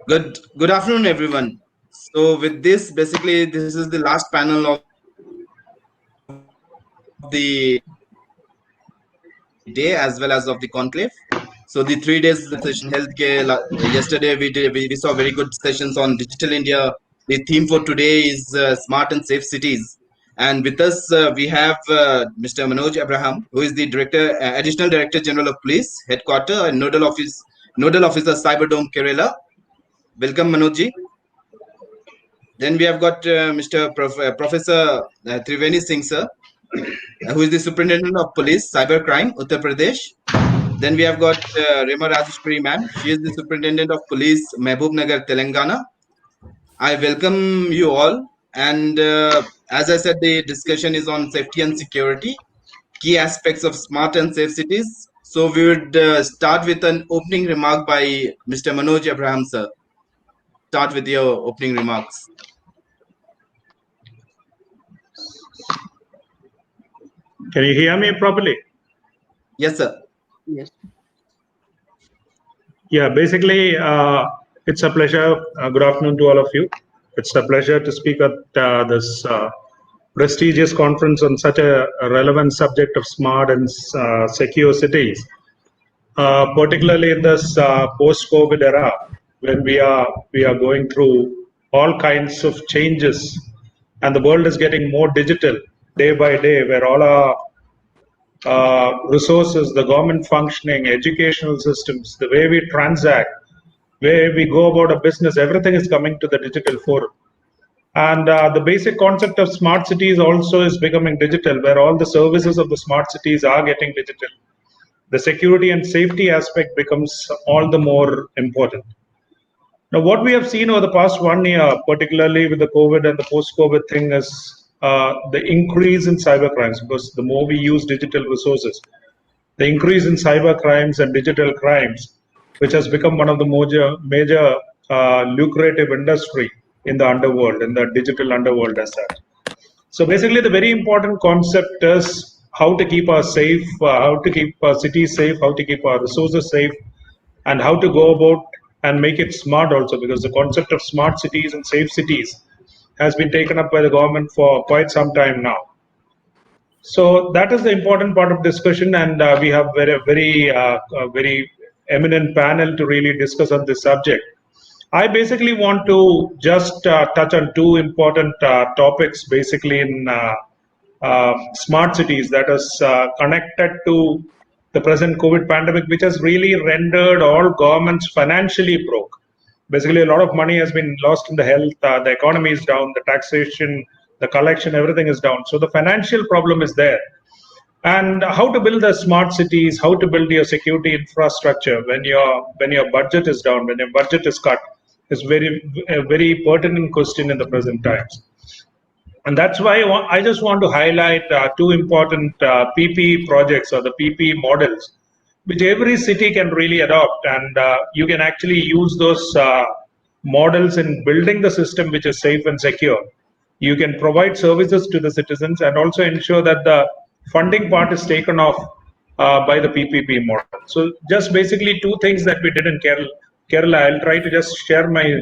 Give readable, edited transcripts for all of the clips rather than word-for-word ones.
Good afternoon, everyone. So with this, basically, this is the last panel of the day as well as of the conclave. So the 3 days session healthcare. Yesterday we saw very good sessions on digital India. The theme for today is smart and safe cities. And with us we have Mr. Manoj Abraham, who is the additional director general of police, headquarter and nodal officer, CyberDome, Kerala. Welcome, Manojji. Then we have got Professor Triveni Singh, sir, who is the Superintendent of Police, Cybercrime, Uttar Pradesh. Then we have got Rema Rajeshwari, ma'am. She is the Superintendent of Police, Mahabubnagar, Telangana. I welcome you all. And as I said, the discussion is on safety and security, key aspects of smart and safe cities. So we would start with an opening remark by Mr. Manoj Abraham, sir. Start with your opening remarks. Can you hear me properly? Yes, sir. Yes. Yeah, basically, it's a pleasure. Good afternoon to all of you. It's a pleasure to speak at this prestigious conference on such a relevant subject of smart and secure cities, particularly in this post-COVID era, when we are going through all kinds of changes, and the world is getting more digital day by day, where all our resources, the government functioning, educational systems, the way we transact, where we go about a business, everything is coming to the digital forum. And the basic concept of smart cities also is becoming digital, where all the services of the smart cities are getting digital. The security and safety aspect becomes all the more important. Now, what we have seen over the past 1 year, particularly with the COVID and the post-COVID thing, is the increase in cyber crimes, because the more we use digital resources, the increase in cyber crimes and digital crimes, which has become one of the major lucrative industry in the underworld, in the digital underworld as such. So basically, the very important concept is how to keep us safe, how to keep our cities safe, how to keep our resources safe, and how to go about and make it smart also, because the concept of smart cities and safe cities has been taken up by the government for quite some time now. So that is the important part of discussion, and we have very eminent panel to really discuss on this subject. I basically want to just touch on two important topics, basically in smart cities, that is connected to the present COVID pandemic, which has really rendered all governments financially broke. Basically, a lot of money has been lost in the health, the economy is down, the taxation, the collection, everything is down. So the financial problem is there. And how to build the smart cities, how to build your security infrastructure when your budget is down, when your budget is cut, is a very pertinent question in the present times. And that's why I just want to highlight two important PP projects, or the PP models, which every city can really adopt. And you can actually use those models in building the system which is safe and secure. You can provide services to the citizens and also ensure that the funding part is taken off by the PPP model. So just basically two things that we did in Kerala. I'll try to just share my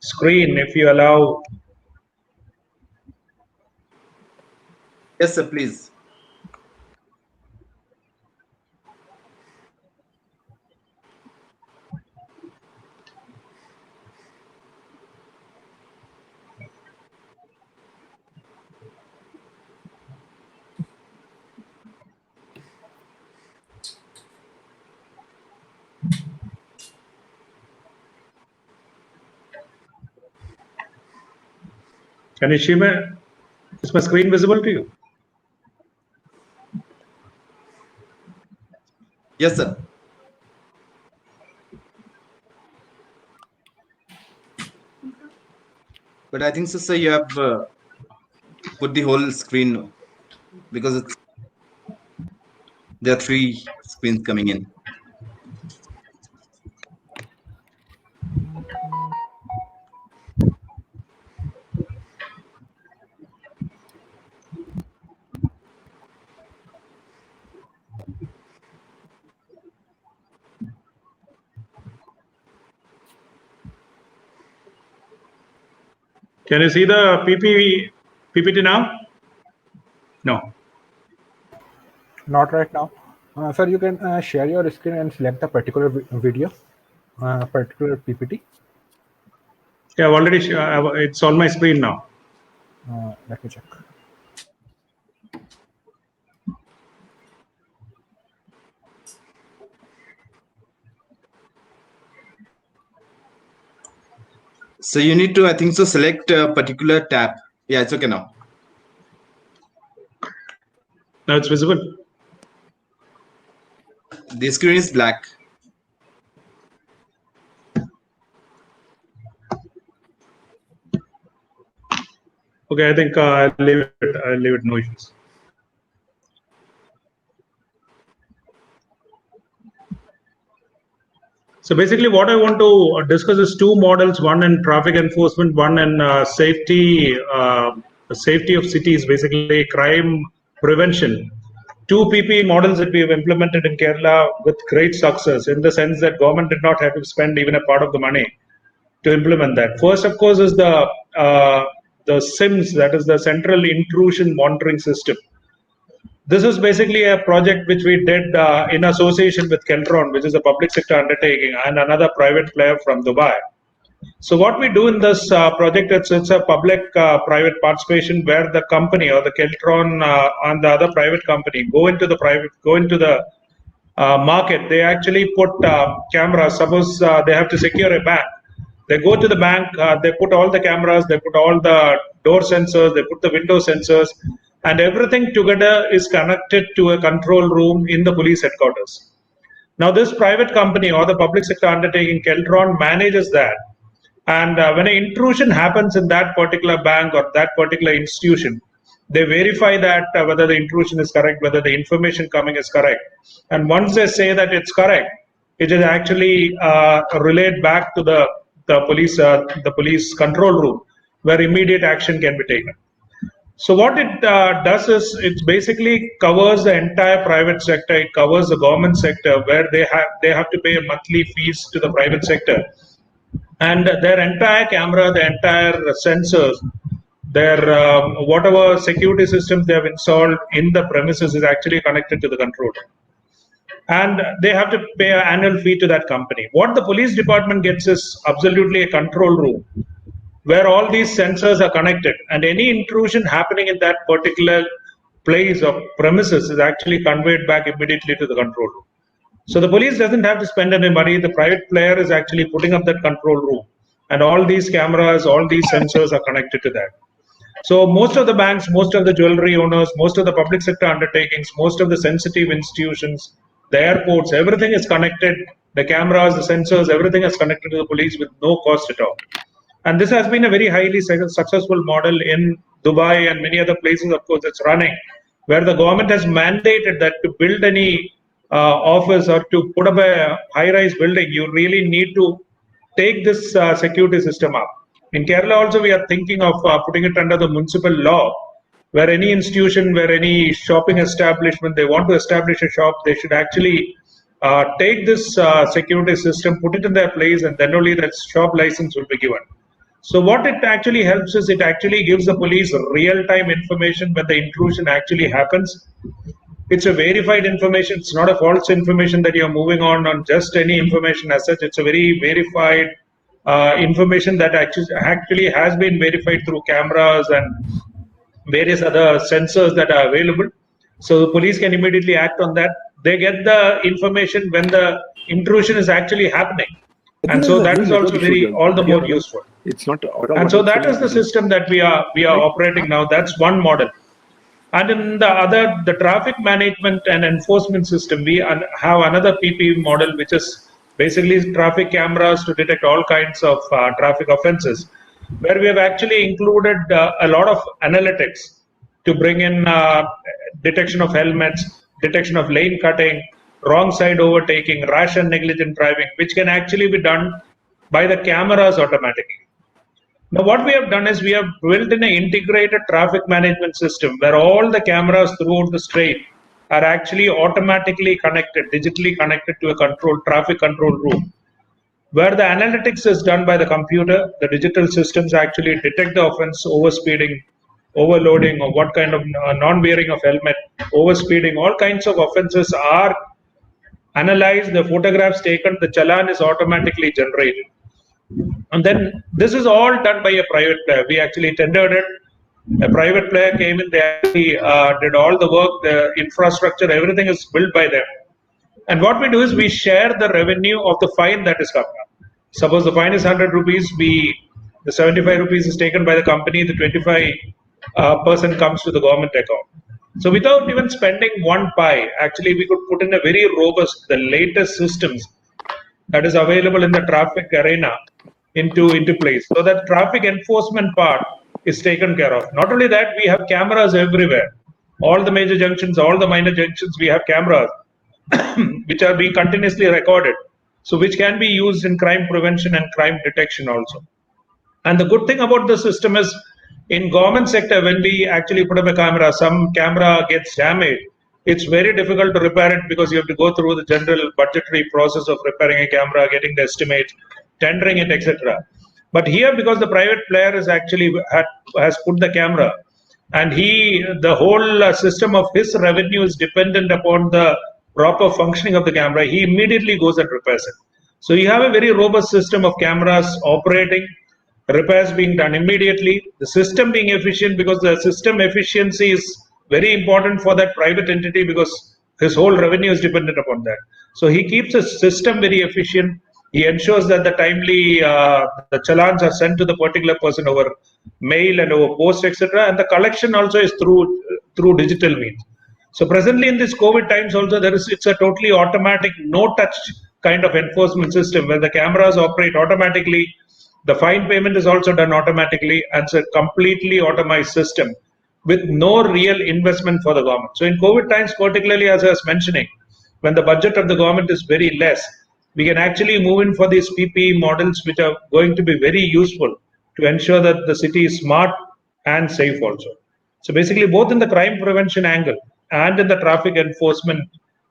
screen if you allow. Yes, sir, please. Can you see is my screen visible to you? Yes, sir. But I think so, sir, you have put the whole screen, because there are three screens coming in. Can you see the PPT now? No. Not right now. Sir, you can share your screen and select the particular video, particular PPT. Yeah, I've already, it's on my screen now. Let me check. So you need to, I think so, select a particular tab. Yeah, it's okay now. Now it's visible. The screen is black. Okay, I think I'll leave it. No issues. So basically, what I want to discuss is two models: one in traffic enforcement, one in safety of cities, basically crime prevention. Two PPE models that we have implemented in Kerala with great success, in the sense that government did not have to spend even a part of the money to implement that. First, of course, is the SIMS, that is the Central Intrusion Monitoring System. This is basically a project which we did in association with Keltron, which is a public sector undertaking, and another private player from Dubai. So what we do in this project, it's a public-private participation where the company or the Keltron and the other private company go into the market. They actually put cameras. Suppose they have to secure a bank. They go to the bank, they put all the cameras, they put all the door sensors, they put the window sensors, and everything together is connected to a control room in the police headquarters. Now, this private company or the public sector undertaking, Keltron, manages that. And when an intrusion happens in that particular bank or that particular institution, they verify that whether the intrusion is correct, whether the information coming is correct. And once they say that it's correct, it is actually relayed back to the police control room, where immediate action can be taken. So what it does is it basically covers the entire private sector. It covers the government sector, where they have to pay monthly fees to the private sector, and their entire camera, the entire sensors, their whatever security systems they have installed in the premises is actually connected to the control room. And they have to pay an annual fee to that company. What the police department gets is absolutely a control room where all these sensors are connected, and any intrusion happening in that particular place or premises is actually conveyed back immediately to the control room. So the police doesn't have to spend any money. The private player is actually putting up that control room, and all these cameras, all these sensors are connected to that. So most of the banks, most of the jewelry owners, most of the public sector undertakings, most of the sensitive institutions, the airports, everything is connected. The cameras, the sensors, everything is connected to the police with no cost at all. And this has been a very highly successful model in Dubai and many other places. Of course, it's running, where the government has mandated that to build any office or to put up a high-rise building, you really need to take this security system up. In Kerala also, we are thinking of putting it under the municipal law, where any institution, where any shopping establishment, they want to establish a shop, they should actually take this security system, put it in their place, and then only that shop license will be given. So what it actually helps is it actually gives the police real-time information when the intrusion actually happens. It's a verified information. It's not a false information that you're moving on just any information as such. It's a very verified information that actually has been verified through cameras and various other sensors that are available. So the police can immediately act on that. They get the information when the intrusion is actually happening. And so that is also all the more useful. It's not. And so that is the system that we are operating now. That's one model. And in the other, the traffic management and enforcement system, we have another PPE model, which is basically traffic cameras to detect all kinds of traffic offenses, where we have actually included a lot of analytics to bring in detection of helmets, detection of lane cutting, wrong side overtaking, rash and negligent driving, which can actually be done by the cameras automatically. Now, what we have done is we have built in an integrated traffic management system where all the cameras throughout the street are actually automatically connected, digitally connected to a traffic control room. where the analytics is done by the computer. The digital systems actually detect the offense, overspeeding, overloading, or what kind of non-wearing of helmet, overspeeding, all kinds of offenses are analyzed, the photographs taken, the challan is automatically generated. And then this is all done by a private player. We actually tendered it. A private player came in, they actually did all the work, the infrastructure, everything is built by them. And what we do is we share the revenue of the fine that is coming up. Suppose the fine is 100 rupees, the 75 rupees is taken by the company, the 25% comes to the government account. So without even spending one pie, actually we could put in a very robust, the latest systems that is available in the traffic arena into place. So that traffic enforcement part is taken care of. Not only that, we have cameras everywhere. All the major junctions, all the minor junctions, we have cameras which are being continuously recorded. So which can be used in crime prevention and crime detection also. And the good thing about the system is in government sector, when we actually put up a camera, some camera gets damaged, it's very difficult to repair it because you have to go through the general budgetary process of repairing a camera, getting the estimate, tendering it, etc. But here, because the private player is actually has put the camera, and the whole system of his revenue is dependent upon the proper functioning of the camera, he immediately goes and repairs it. So you have a very robust system of cameras operating, repairs being done immediately, the system being efficient, because the system efficiency is very important for that private entity because his whole revenue is dependent upon that. So he keeps his system very efficient. He ensures that the timely the challans are sent to the particular person over mail and over post, etc. And the collection also is through digital means. So presently in this COVID times also, it's a totally automatic, no-touch kind of enforcement system where the cameras operate automatically. The fine payment is also done automatically, and it's a completely automized system with no real investment for the government. So in COVID times, particularly as I was mentioning, when the budget of the government is very less, we can actually move in for these PPE models, which are going to be very useful to ensure that the city is smart and safe also. So basically, both in the crime prevention angle and in the traffic enforcement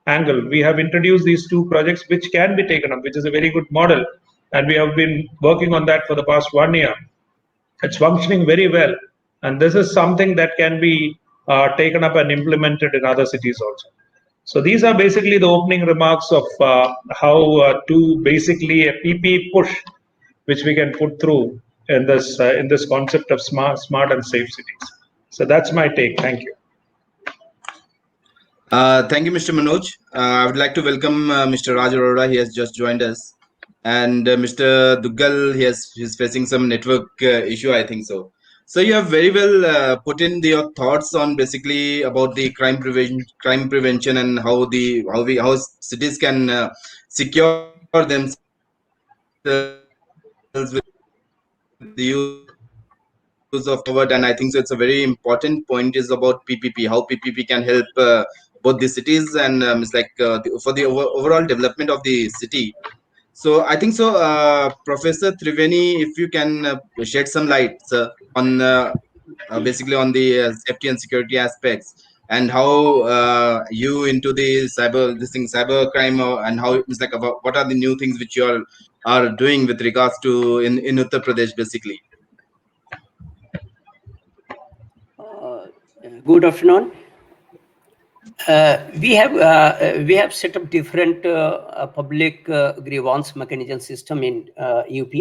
angle, we have introduced these two projects which can be taken up, which is a very good model. And we have been working on that for the past 1 year. It's functioning very well. And this is something that can be taken up and implemented in other cities also. So these are basically the opening remarks of how to basically a PP push, which we can put through in this concept of smart and safe cities. So that's my take. Thank you. Thank you, Mr. Manoj. I would like to welcome Mr. Raj Arora. He has just joined us. And Mr. Duggal, he's facing some network issue, I think so. So you have very well put in your thoughts on basically about the crime prevention, and how cities can secure themselves with the use of forward. And I think so. It's a very important point is about PPP, how PPP can help both the cities and it's like for the overall development of the city. So I think so, Professor Triveni, if you can shed some light on basically on the safety and security aspects, and how you into the cyber crime, and how it's like about what are the new things which you are doing with regards to in Uttar Pradesh basically. Good afternoon. We have set up different public grievance mechanism system in UP,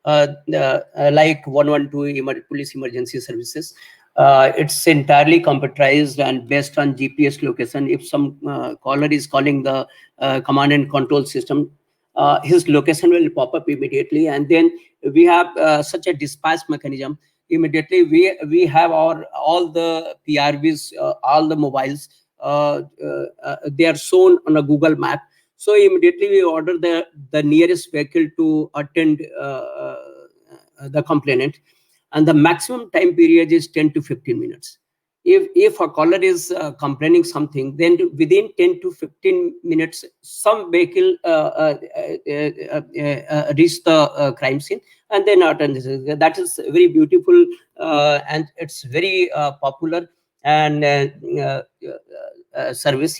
like 112 police emergency services. It's entirely computerized and based on GPS location. If some caller is calling the command and control system, his location will pop up immediately, and then we have such a dispatch mechanism. Immediately we have all the PRVs, all the mobiles. They are shown on a Google map. So immediately we order the nearest vehicle to attend the complainant, and the maximum time period is 10 to 15 minutes. If a caller is complaining something, then within 10 to 15 minutes, some vehicle reach the crime scene and then attend. That is very beautiful, and it's very popular and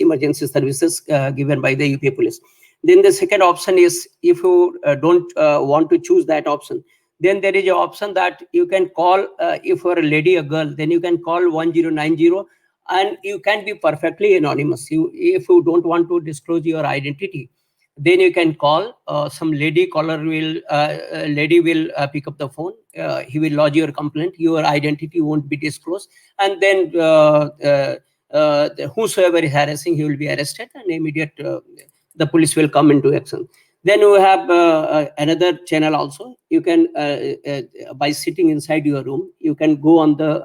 emergency services given by the UP police. Then the second option is, if you don't want to choose that option, then there is an option that you can call, if you're a lady or girl, then you can call 1090, and you can be perfectly anonymous. If you don't want to disclose your identity, then you can call. Some lady caller will pick up the phone. He will lodge your complaint. Your identity won't be disclosed, and then whosoever is harassing, he will be arrested, and immediate the police will come into action. Then you have another channel also. You can, by sitting inside your room, you can go on the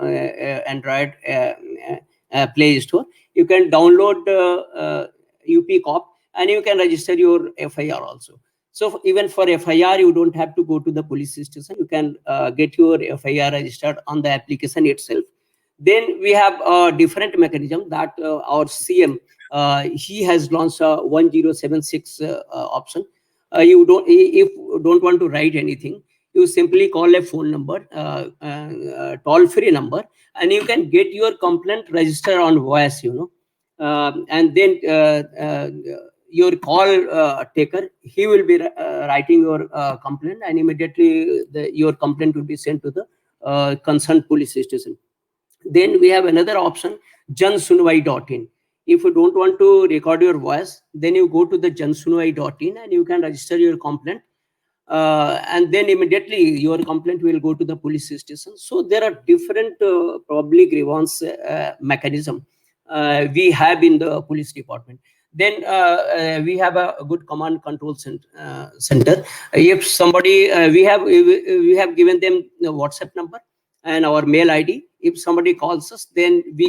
Android Play Store. You can download UP Cop, and you can register your FIR also. So even for FIR, you don't have to go to the police station. You can get your FIR registered on the application itself. Then we have a different mechanism that our CM, he has launched a 1076 option. You don't, if you don't want to write anything, you simply call a phone number, toll-free number, and you can get your complaint registered on voice, and then your call taker, he will be writing your complaint, and immediately your complaint will be sent to the concerned police station. Then we have another option, jansunwai.in. If you don't want to record your voice, then you go to the jansunwai.in and you can register your complaint. And then immediately your complaint will go to the police station. So there are different probably grievance mechanism we have in the police department. Then we have a good command control center. If somebody, we have given them the WhatsApp number and our mail ID. If somebody calls us, then we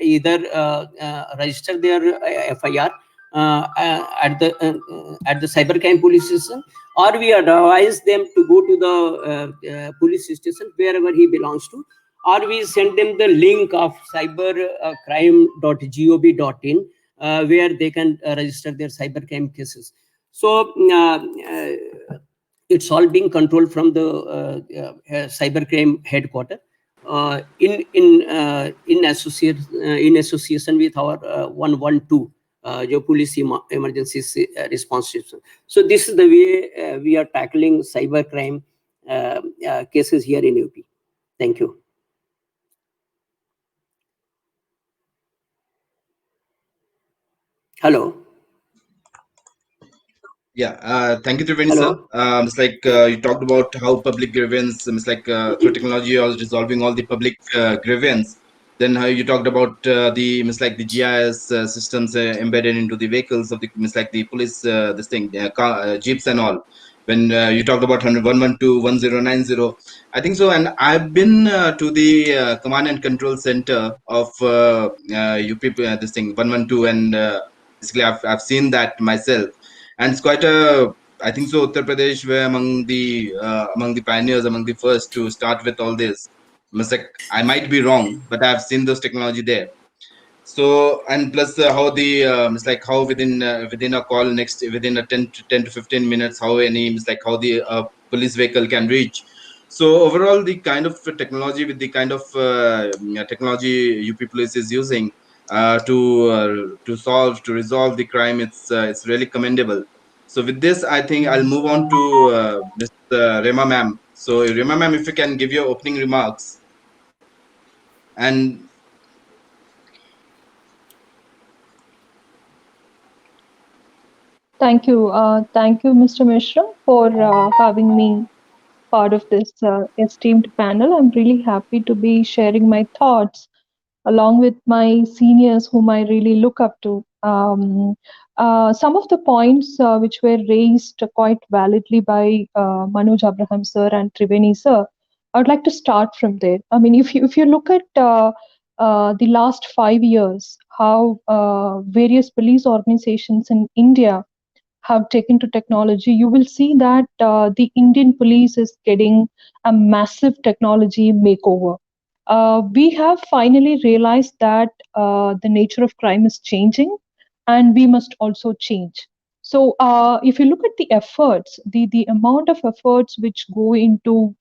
either register their FIR at the cybercrime police station, or we advise them to go to the police station wherever he belongs to, or we send them the link of cybercrime.gov.in where they can register their cybercrime cases. So it's all being controlled from the cybercrime headquarter in association with our 112 police emergency response system. So this is the way we are tackling cybercrime cases here in UP. Thank you. Hello. Yeah, thank you, Triveni, sir. It's like you talked about how public grievance, it's like through technology, you are resolving all the public grievance. Then how you talked about the GIS systems embedded into the vehicles of the the police, jeeps and all. When you talked about 112, 1090, I think so. And I've been to the command and control center of UP, 112, and basically I've seen that myself. And it's quite a, I think so, Uttar Pradesh were among the pioneers, among the first to start with all this. I might be wrong, but I've seen those technology there. So, and plus how the how within a call within a 10 to 15 minutes, how how the police vehicle can reach. So overall, the kind of technology with the kind of technology UP police is using to resolve the crime, it's really commendable. So with this, I think I'll move on to Ms. Rema ma'am. So Rema ma'am, if you can give your opening remarks. And thank you, Mr. Mishra, for having me part of this esteemed panel. I'm really happy to be sharing my thoughts along with my seniors whom I really look up to. Some of the points which were raised quite validly by Manoj Abraham sir and Triveni sir, I would like to start from there. I mean, if you look at the last 5 years, how various police organizations in India have taken to technology, you will see that the Indian police is getting a massive technology makeover. We have finally realized that the nature of crime is changing and we must also change. So if you look at the efforts, the amount of efforts which go into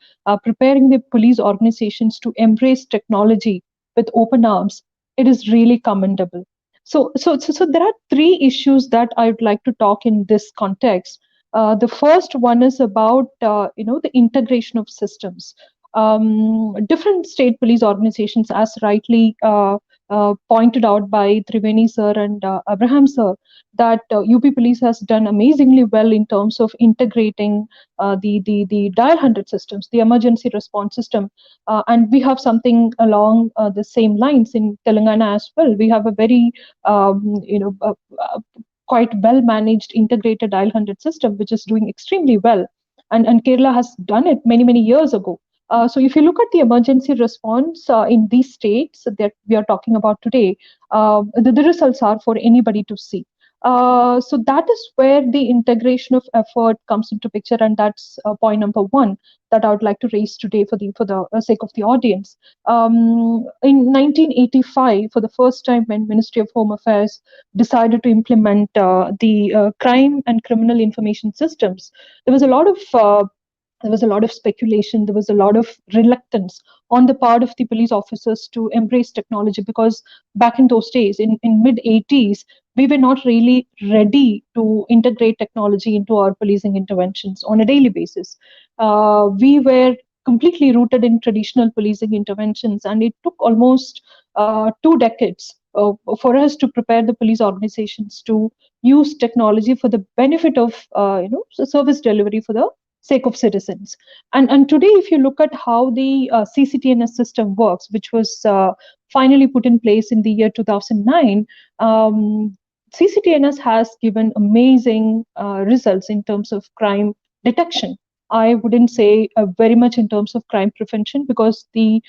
preparing the police organizations to embrace technology with open arms, it is really commendable. So there are three issues that I would like to talk in this context. The first one is about the integration of systems. Different state police organizations, as rightly pointed out by Triveni sir and Abraham sir, that UP Police has done amazingly well in terms of integrating the dial 100 systems, the emergency response system, and we have something along the same lines in Telangana as well. We have a very quite well managed integrated dial 100 system, which is doing extremely well, and Kerala has done it many years ago. So if you look at the emergency response in these states that we are talking about today, the results are for anybody to see. So that is where the integration of effort comes into picture, and that's point number one that I would like to raise today for the sake of the audience. In 1985, for the first time, when Ministry of Home Affairs decided to implement the crime and criminal information systems, there was a lot of speculation. There was a lot of reluctance on the part of the police officers to embrace technology, because back in those days, in mid 80s, we were not really ready to integrate technology into our policing interventions on a daily basis. We were completely rooted in traditional policing interventions, and it took almost 2 decades for us to prepare the police organizations to use technology for the benefit of service delivery for the sake of citizens. And today, if you look at how the CCTNS system works, which was finally put in place in the year 2009, CCTNS has given amazing results in terms of crime detection. I wouldn't say very much in terms of crime prevention, because the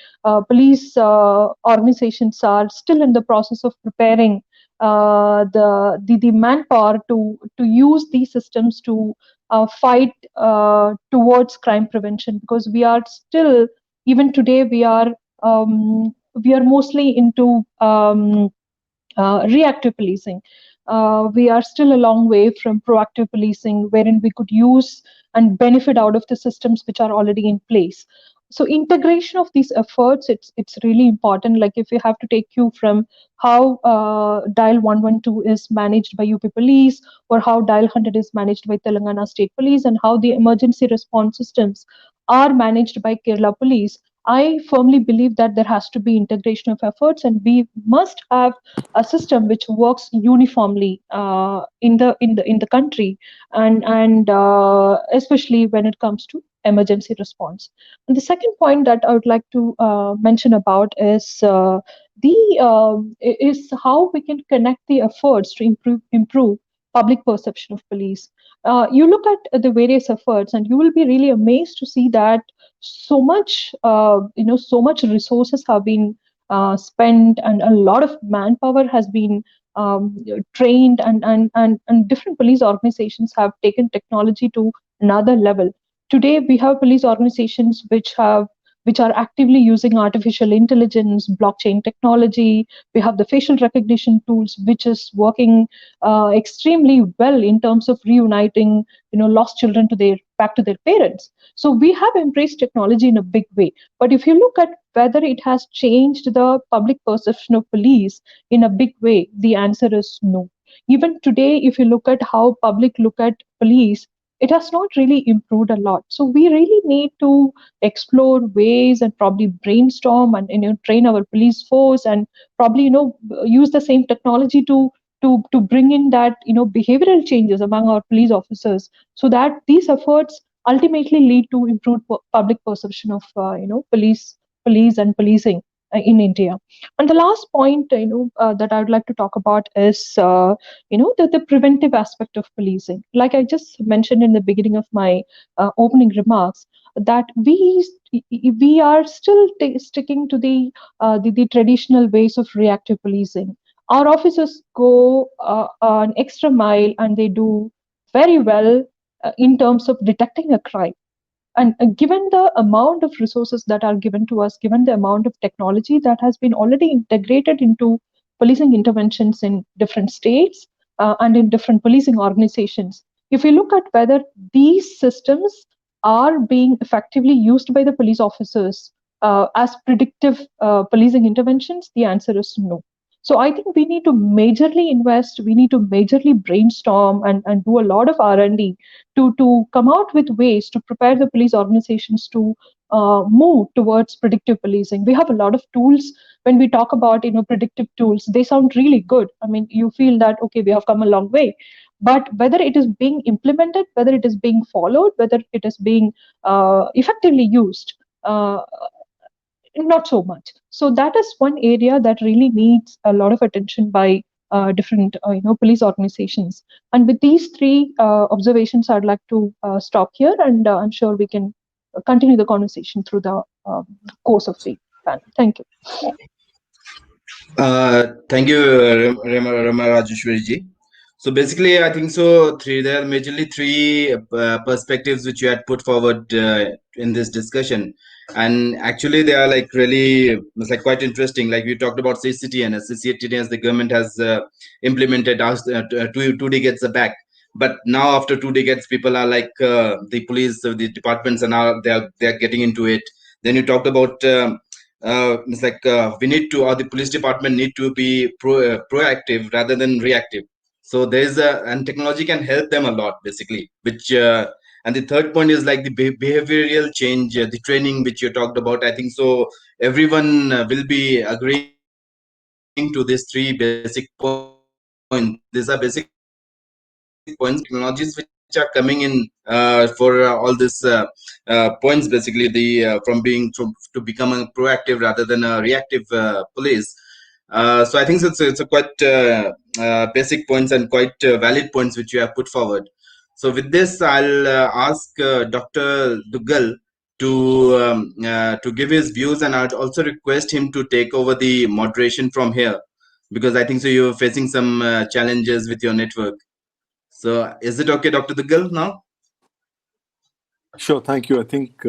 police organizations are still in the process of preparing the manpower to use these systems to fight towards crime prevention, because we are still, even today, we are mostly into reactive policing. We are still a long way from proactive policing, wherein we could use and benefit out of the systems which are already in place. So integration of these efforts, it's really important. Like, if you have to take cue from how Dial 112 is managed by UP Police, or how Dial 100 is managed by Telangana State Police, and how the emergency response systems are managed by Kerala Police, I firmly believe that there has to be integration of efforts, and we must have a system which works uniformly in the country, and especially when it comes to emergency response. And the second point that I would like to mention about is is how we can connect the efforts to improve public perception of police. You look at the various efforts, and you will be really amazed to see that so much resources have been spent, and a lot of manpower has been trained, and different police organizations have taken technology to another level. Today, we have police organizations which are actively using artificial intelligence, blockchain technology. We have the facial recognition tools, which is working extremely well in terms of reuniting, lost children back to their parents. So we have embraced technology in a big way. But if you look at whether it has changed the public perception of police in a big way, the answer is no. Even today, if you look at how public look at police, it has not really improved a lot. So we really need to explore ways and probably brainstorm and train our police force, and probably use the same technology to bring in that behavioral changes among our police officers, so that these efforts ultimately lead to improved public perception of police and policing in India. And the last point that I would like to talk about is the preventive aspect of policing. Like I just mentioned in the beginning of my opening remarks, that we are still sticking to the traditional ways of reactive policing. Our officers go an extra mile, and they do very well in terms of detecting a crime. And given the amount of resources that are given to us, given the amount of technology that has been already integrated into policing interventions in different states and in different policing organizations, if we look at whether these systems are being effectively used by the police officers as predictive policing interventions, the answer is no. So I think we need to majorly invest, we need to majorly brainstorm and do a lot of R&D to come out with ways to prepare the police organizations to move towards predictive policing. We have a lot of tools. When we talk about predictive tools, they sound really good. I mean, you feel that okay, we have come a long way, but whether it is being implemented, whether it is being followed, whether it is being effectively used, not so much. So that is one area that really needs a lot of attention by different police organizations. And with these three observations, I'd like to stop here, and I'm sure we can continue the conversation through the course of the panel. Thank you. Thank you, Rema Rajeshwari ji. So basically, I think so. There are majorly three perspectives which you had put forward in this discussion, and actually they are like really it's like quite interesting. Like we talked about CCTNS, the government has implemented us 2 decades back. But now after 2 decades, people are like the police, the departments, and now they are getting into it. Then you talked about. It's like we need to, or the police department need to be proactive rather than reactive. So there's and technology can help them a lot, basically. Which and the third point is like the behavioral change, the training which you talked about. I think so. Everyone will be agreeing to these three basic points. These are basic points. Technologies which are coming in for all this points, basically the from being to become a proactive rather than a reactive police. So I think it's a quite basic points and quite valid points which you have put forward. So with this, I'll ask Dr. Duggal to give his views, and I'd also request him to take over the moderation from here, because I think so you're facing some challenges with your network. So is it okay, Dr. Duggal, now? Sure, thank you. I think,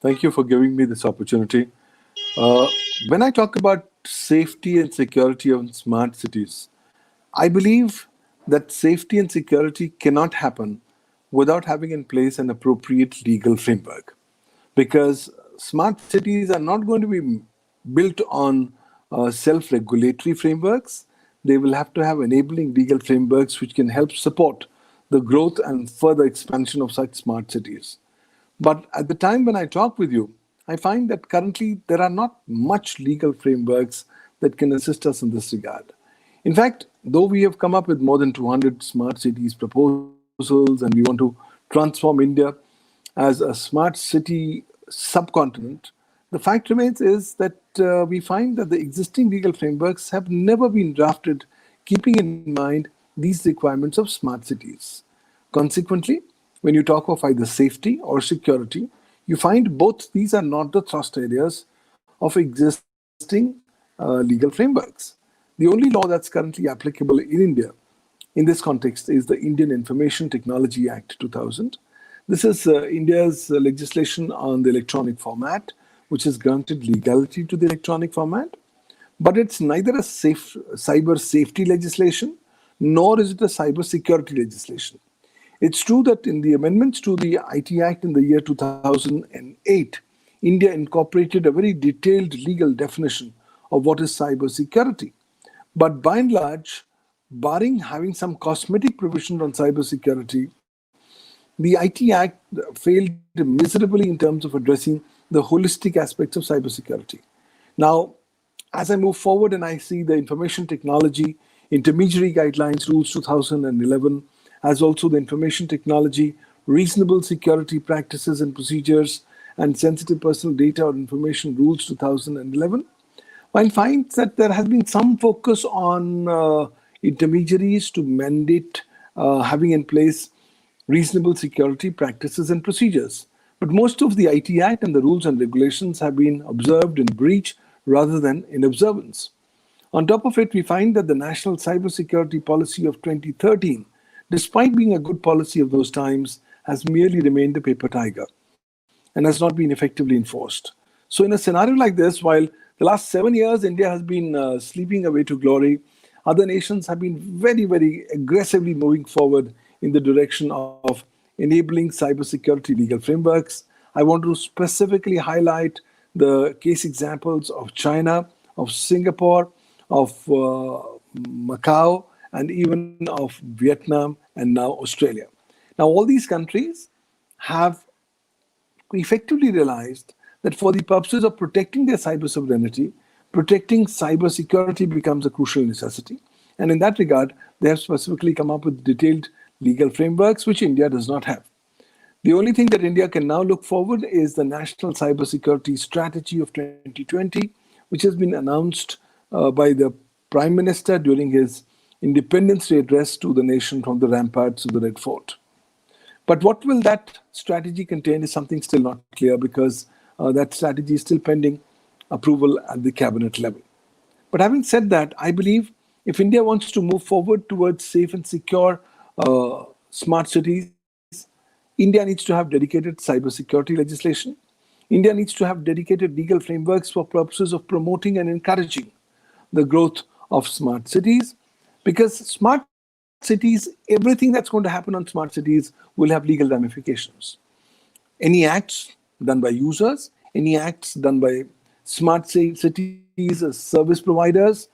thank you for giving me this opportunity. When I talk about safety and security of smart cities, I believe that safety and security cannot happen without having in place an appropriate legal framework. Because smart cities are not going to be built on self-regulatory frameworks. They will have to have enabling legal frameworks which can help support the growth and further expansion of such smart cities. But at the time when I talk with you, I find that currently there are not much legal frameworks that can assist us in this regard. In fact, though we have come up with more than 200 smart cities proposals and we want to transform India as a smart city subcontinent, the fact remains is that we find that the existing legal frameworks have never been drafted keeping in mind these requirements of smart cities. Consequently, when you talk of either safety or security, you find both these are not the thrust areas of existing legal frameworks. The only law that's currently applicable in India in this context is the Indian Information Technology Act 2000. This is India's legislation on the electronic format, which has granted legality to the electronic format. But it's neither a cyber safety legislation, nor is it a cyber security legislation. It's true that in the amendments to the IT Act in the year 2008, India incorporated a very detailed legal definition of what is cyber security. But by and large, barring having some cosmetic provision on cyber security, the IT Act failed miserably in terms of addressing the holistic aspects of cybersecurity. Now, as I move forward and I see the Information Technology Intermediary Guidelines Rules 2011, as also the Information Technology Reasonable Security Practices and Procedures and Sensitive Personal Data or Information Rules 2011, one finds that there has been some focus on intermediaries to mandate having in place reasonable security practices and procedures. But most of the IT Act and the rules and regulations have been observed in breach rather than in observance. On top of it, we find that the National Cybersecurity Policy of 2013, despite being a good policy of those times, has merely remained a paper tiger and has not been effectively enforced. So in a scenario like this, while the last 7 years India has been sleeping away to glory, other nations have been very, very aggressively moving forward in the direction of enabling cybersecurity legal frameworks. I want to specifically highlight the case examples of China, of Singapore, of Macau, and even of Vietnam, and now Australia. Now, all these countries have effectively realized that for the purposes of protecting their cyber sovereignty, protecting cyber security becomes a crucial necessity. And in that regard, they have specifically come up with detailed legal frameworks, which India does not have. The only thing that India can now look forward is the National Cybersecurity Strategy of 2020, which has been announced by the Prime Minister during his Independence Day address to the nation from the ramparts of the Red Fort. But what will that strategy contain is something still not clear, because that strategy is still pending approval at the cabinet level. But having said that, I believe if India wants to move forward towards safe and secure smart cities, India needs to have dedicated cybersecurity legislation. India needs to have dedicated legal frameworks for purposes of promoting and encouraging the growth of smart cities, because smart cities, everything that's going to happen on smart cities will have legal ramifications. Any acts done by users, any acts done by smart cities as service providers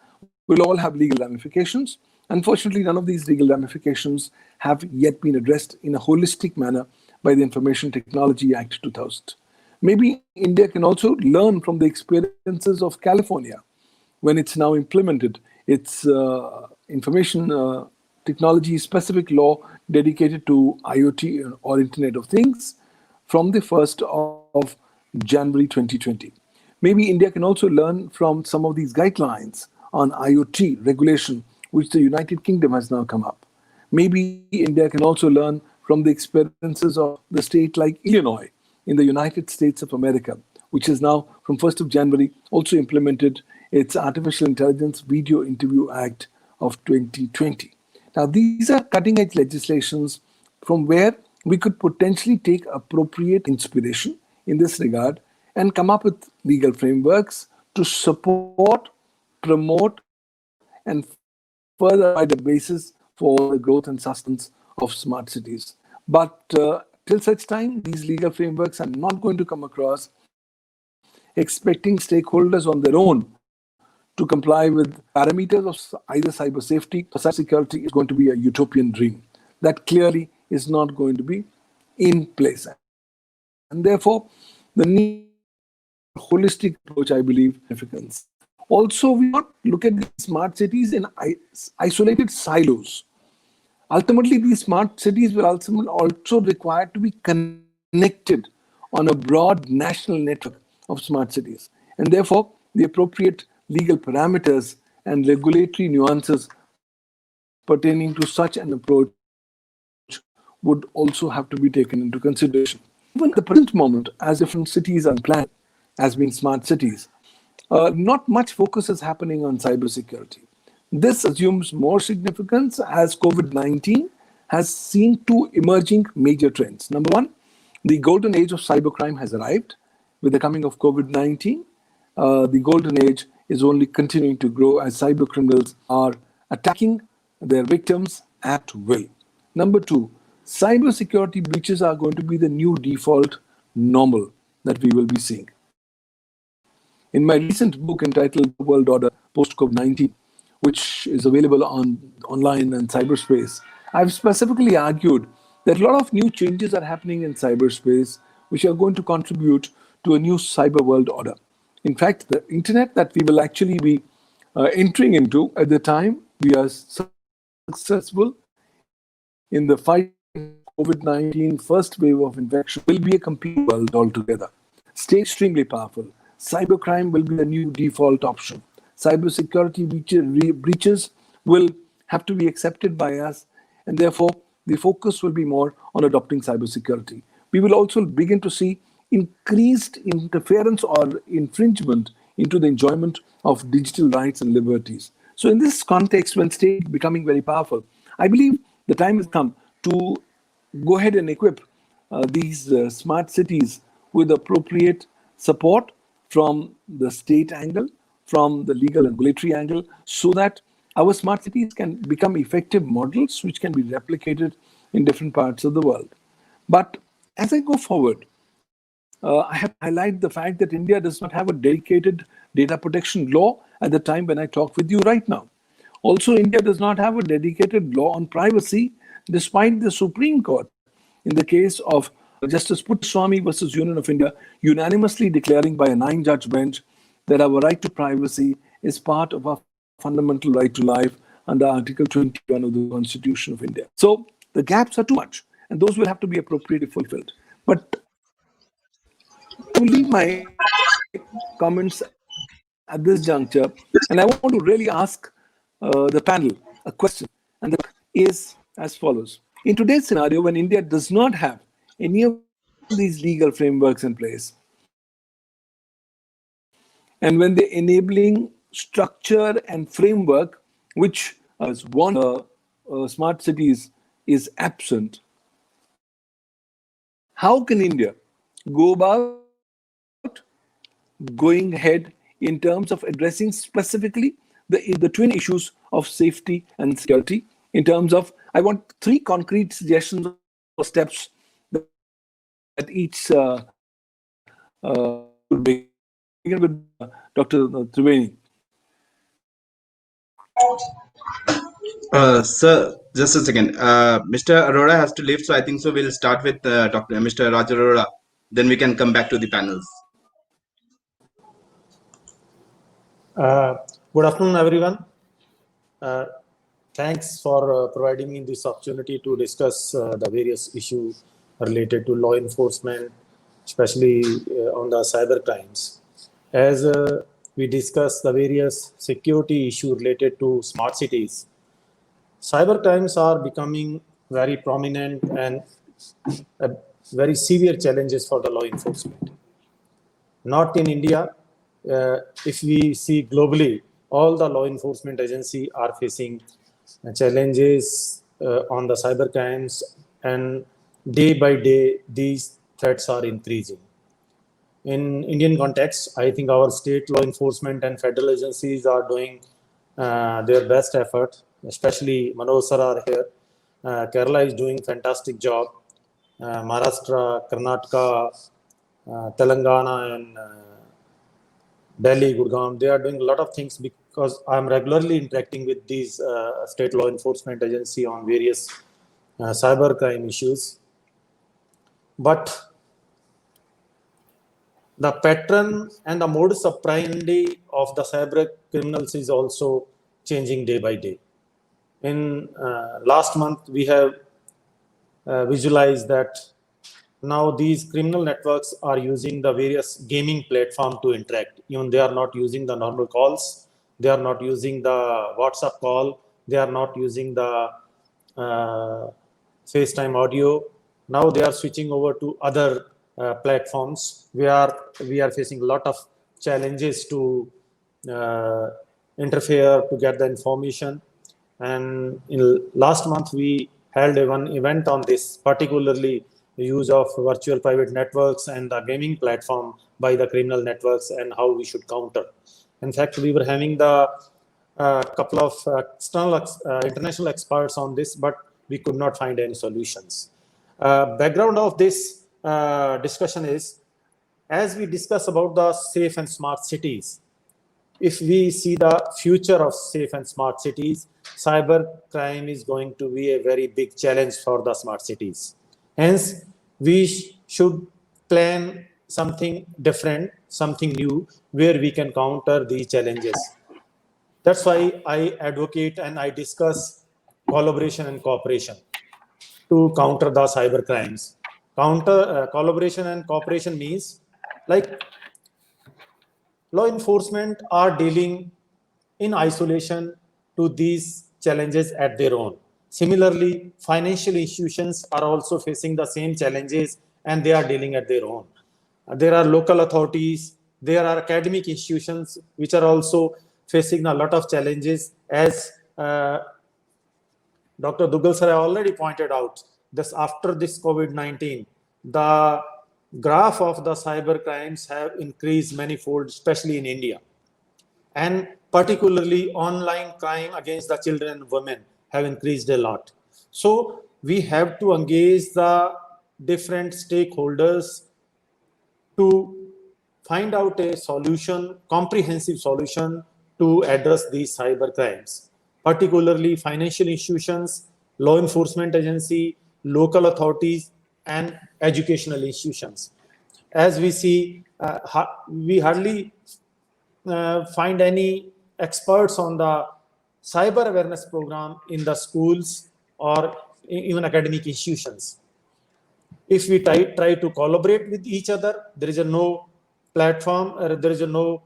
will all have legal ramifications. Unfortunately, none of these legal ramifications have yet been addressed in a holistic manner by the Information Technology Act 2000. Maybe India can also learn from the experiences of California when it's now implemented its information technology specific law dedicated to IoT or Internet of Things from the 1st of January 2020. Maybe India can also learn from some of these guidelines on IoT regulation, which the United Kingdom has now come up. Maybe India can also learn from the experiences of the state like Illinois in the United States of America, which is now from 1st of January also implemented its Artificial Intelligence Video Interview Act of 2020. Now, these are cutting edge legislations from where we could potentially take appropriate inspiration in this regard and come up with legal frameworks to support, promote, and further provide the basis for the growth and sustenance of smart cities. But till such time, these legal frameworks are not going to come across. Expecting stakeholders on their own to comply with parameters of either cyber safety or cyber security is going to be a utopian dream. That clearly is not going to be in place. And therefore, the need for holistic approach, I believe, significance. Also, we not look at these smart cities in isolated silos. Ultimately, these smart cities will also require to be connected on a broad national network of smart cities. And therefore, the appropriate legal parameters and regulatory nuances pertaining to such an approach would also have to be taken into consideration. Even at the present moment, as different cities are planned as being smart cities, not much focus is happening on cybersecurity. This assumes more significance as COVID-19 has seen two emerging major trends. Number one, the golden age of cybercrime has arrived with the coming of COVID-19. The golden age is only continuing to grow as cyber criminals are attacking their victims at will. Number two, cybersecurity breaches are going to be the new default normal that we will be seeing. In my recent book entitled World Order Post-COVID-19, which is available online and cyberspace, I've specifically argued that a lot of new changes are happening in cyberspace, which are going to contribute to a new cyber world order. In fact, the internet that we will actually be entering into at the time we are successful in the fight COVID-19 first wave of infection will be a complete world altogether. Stay extremely powerful. Cybercrime will be the new default option. Cybersecurity breaches will have to be accepted by us, and therefore the focus will be more on adopting cybersecurity. We will also begin to see increased interference or infringement into the enjoyment of digital rights and liberties. So in this context, when state becoming very powerful, I believe the time has come to go ahead and equip these smart cities with appropriate support from the state angle, from the legal and regulatory angle, so that our smart cities can become effective models which can be replicated in different parts of the world. But as I go forward, I have to highlight the fact that India does not have a dedicated data protection law at the time when I talk with you right now. Also, India does not have a dedicated law on privacy, despite the Supreme Court, in the case of Justice Puttaswamy versus Union of India, unanimously declaring by a 9-judge bench that our right to privacy is part of our fundamental right to life under Article 21 of the Constitution of India. So the gaps are too much, and those will have to be appropriately fulfilled. But I will leave my comments at this juncture, and I want to really ask the panel a question, and the is as follows. In today's scenario, when India does not have any of these legal frameworks in place, and when the enabling structure and framework, which as one smart cities is absent, how can India go about going ahead in terms of addressing specifically the twin issues of safety and security? In terms of, I want 3 concrete suggestions or steps that each begin with Dr. Triveni. Sir, just a second. Mr. Arora has to leave, so I think so. We'll start with Mr. Raj Arora. Then we can come back to the panels. Good afternoon, everyone. Thanks for providing me this opportunity to discuss the various issues related to law enforcement, especially on the cyber crimes. As we discuss the various security issues related to smart cities, cyber crimes are becoming very prominent and very severe challenges for the law enforcement. Not in India. If we see globally, all the law enforcement agencies are facing challenges on the cyber crimes, and day by day, these threats are increasing. In Indian context, I think our state law enforcement and federal agencies are doing their best effort, especially Manoj sir are here. Kerala is doing fantastic job. Maharashtra, Karnataka, Telangana, and Delhi, Gurgaon, they are doing a lot of things because I'm regularly interacting with these state law enforcement agency on various cyber crime issues. But the pattern and the modus operandi of the cyber criminals is also changing day by day. In last month, we have visualized that now these criminal networks are using the various gaming platform to interact. Even they are not using the normal calls. They are not using the WhatsApp call. They are not using the FaceTime audio. Now they are switching over to other platforms. We are facing a lot of challenges to interfere to get the information. And in last month, we held one event on this, particularly the use of virtual private networks and the gaming platform by the criminal networks and how we should counter. In fact, we were having the couple of external international experts on this, but we could not find any solutions. Background of this discussion is, as we discuss about the safe and smart cities, if we see the future of safe and smart cities, cyber crime is going to be a very big challenge for the smart cities. Hence, we should plan something different, something new, where we can counter these challenges. That's why I advocate and I discuss collaboration and cooperation to counter the cyber crimes. Collaboration and cooperation means, like, law enforcement are dealing in isolation to these challenges at their own. Similarly, financial institutions are also facing the same challenges and they are dealing at their own. There are local authorities, there are academic institutions which are also facing a lot of challenges, as Dr. Duggal sir already pointed out. This after this COVID-19, the graph of the cyber crimes have increased manifold, especially in India. And particularly online crime against the children and women have increased a lot. So we have to engage the different stakeholders to find out a solution, comprehensive solution to address these cyber crimes, particularly financial institutions, law enforcement agency, local authorities, and educational institutions. As we see, we hardly find any experts on the cyber awareness program in the schools or even academic institutions. If we try to collaborate with each other, there is no platform, or there is no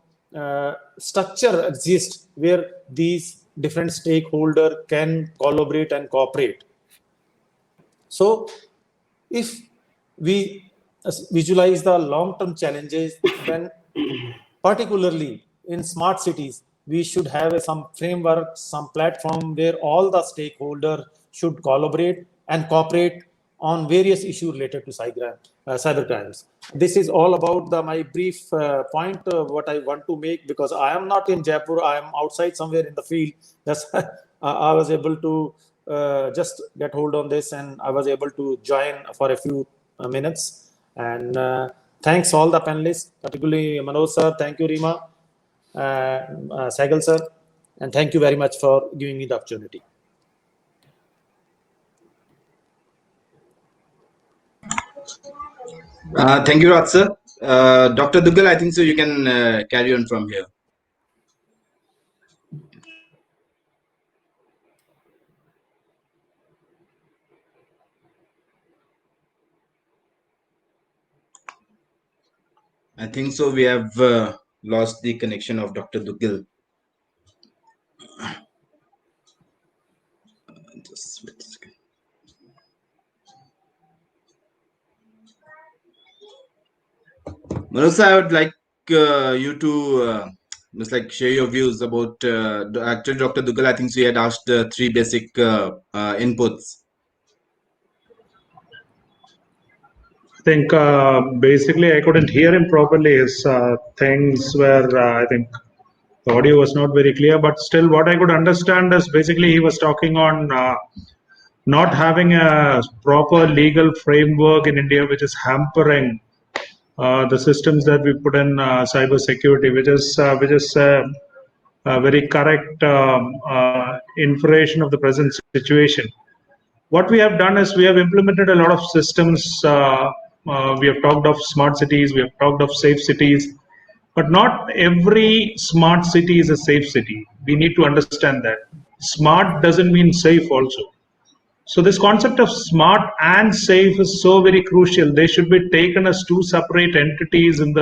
structure exists where these different stakeholders can collaborate and cooperate. So if we visualize the long-term challenges, then particularly in smart cities, we should have some framework, some platform where all the stakeholders should collaborate and cooperate on various issues related to cyber crimes. This is all about my brief point, what I want to make, because I am not in Jaipur, I am outside somewhere in the field. That's I was able to just get hold on this, and I was able to join for a few minutes. And thanks all the panelists, particularly Manoj sir, thank you Rema, Sagal sir, and thank you very much for giving me the opportunity. Thank you, Raj sir. Dr. Duggal, I think so you can carry on from here. I think so we have lost the connection of Dr. Duggal. Just wait a second. Manoj, I would like you to just like share your views about actually Dr. Duggal. I think so he had asked three basic inputs. I think basically I couldn't hear him properly. His things were, I think the audio was not very clear, but still what I could understand is basically he was talking on not having a proper legal framework in India, which is hampering the systems that we put in cyber security, which is a very correct information of the present situation. What we have done is we have implemented a lot of systems. We have talked of smart cities, we have talked of safe cities, but not every smart city is a safe city. We need to understand that. Smart doesn't mean safe also. So this concept of smart and safe is so very crucial. They should be taken as two separate entities in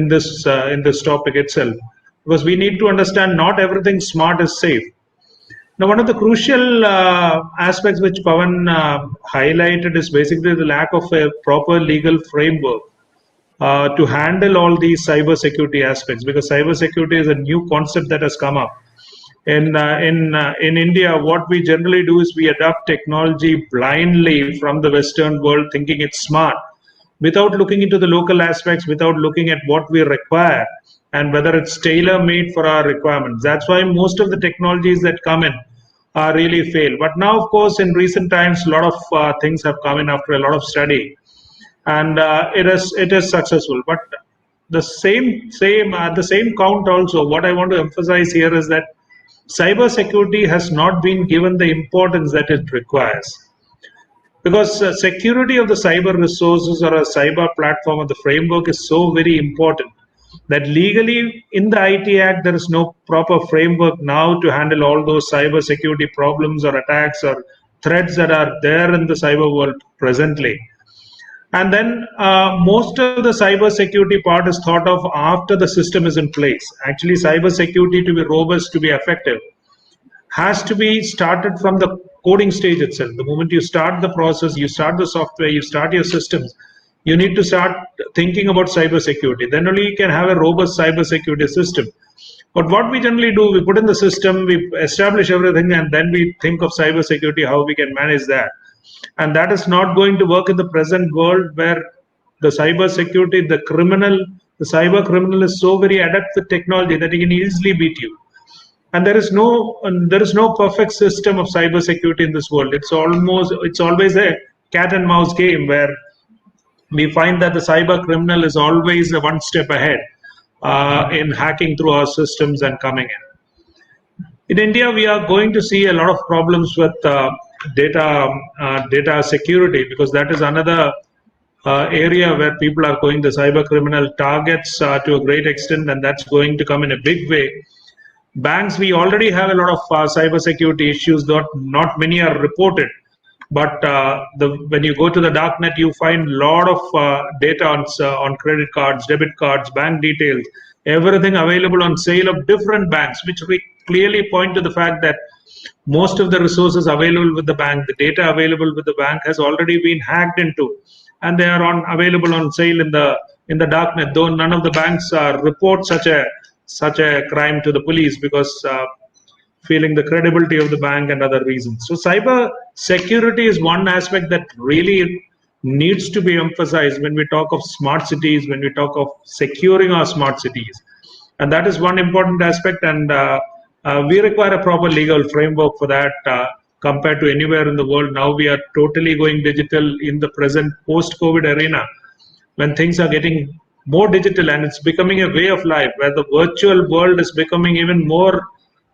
this topic itself, because we need to understand not everything smart is safe. Now, one of the crucial aspects which Pawan highlighted is basically the lack of a proper legal framework to handle all these cyber security aspects, because cyber security is a new concept that has come up. In India, what we generally do is we adopt technology blindly from the Western world, thinking it's smart, without looking into the local aspects, without looking at what we require and whether it's tailor-made for our requirements. That's why most of the technologies that come in really fail. But now, of course, in recent times, a lot of things have come in after a lot of study, and it is successful. But the same count also, what I want to emphasize here is that cyber security has not been given the importance that it requires, because security of the cyber resources or a cyber platform or the framework is so very important that legally in the IT Act there is no proper framework now to handle all those cyber security problems or attacks or threats that are there in the cyber world presently. And then most of the cyber security part is thought of after the system is in place. Actually, cyber security to be robust, to be effective, has to be started from the coding stage itself. The moment you start the process, you start the software, you start your systems, you need to start thinking about cyber security. Then only you can have a robust cyber security system. But what we generally do, we put in the system, we establish everything, and then we think of cyber security, how we can manage that. And that is not going to work in the present world, where the cyber security, the cyber criminal is so very adept with technology that he can easily beat you. And there is no perfect system of cyber security in this world. It's always a cat and mouse game, where we find that the cyber criminal is always one step ahead in hacking through our systems and coming in. In India, we are going to see a lot of problems with data security, because that is another area where people are going the cyber criminal targets to a great extent, and that's going to come in a big way. Banks, we already have a lot of cyber security issues. Not many are reported, but when you go to the darknet, you find a lot of data on credit cards, debit cards, bank details, everything available on sale of different banks, which we clearly point to the fact that most of the resources available with the bank, the data available with the bank, has already been hacked into, and they are available on sale in the darknet. Though none of the banks report such a crime to the police, because feeling the credibility of the bank and other reasons. So cyber security is one aspect that really needs to be emphasized when we talk of smart cities, when we talk of securing our smart cities. And that is one important aspect, and we require a proper legal framework for that. Compared to anywhere in the world, now we are totally going digital in the present post-COVID arena, when things are getting more digital and it's becoming a way of life, where the virtual world is becoming even more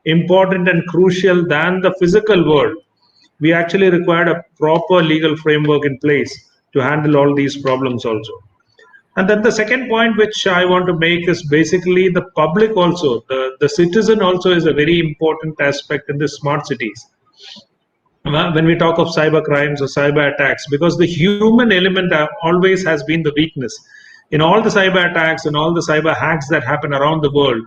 important and crucial than the physical world. We actually required a proper legal framework in place to handle all these problems also. And then the second point which I want to make is basically the public also, the citizen also is a very important aspect in the smart cities. When we talk of cyber crimes or cyber attacks, because the human element always has been the weakness. In all the cyber attacks and all the cyber hacks that happen around the world,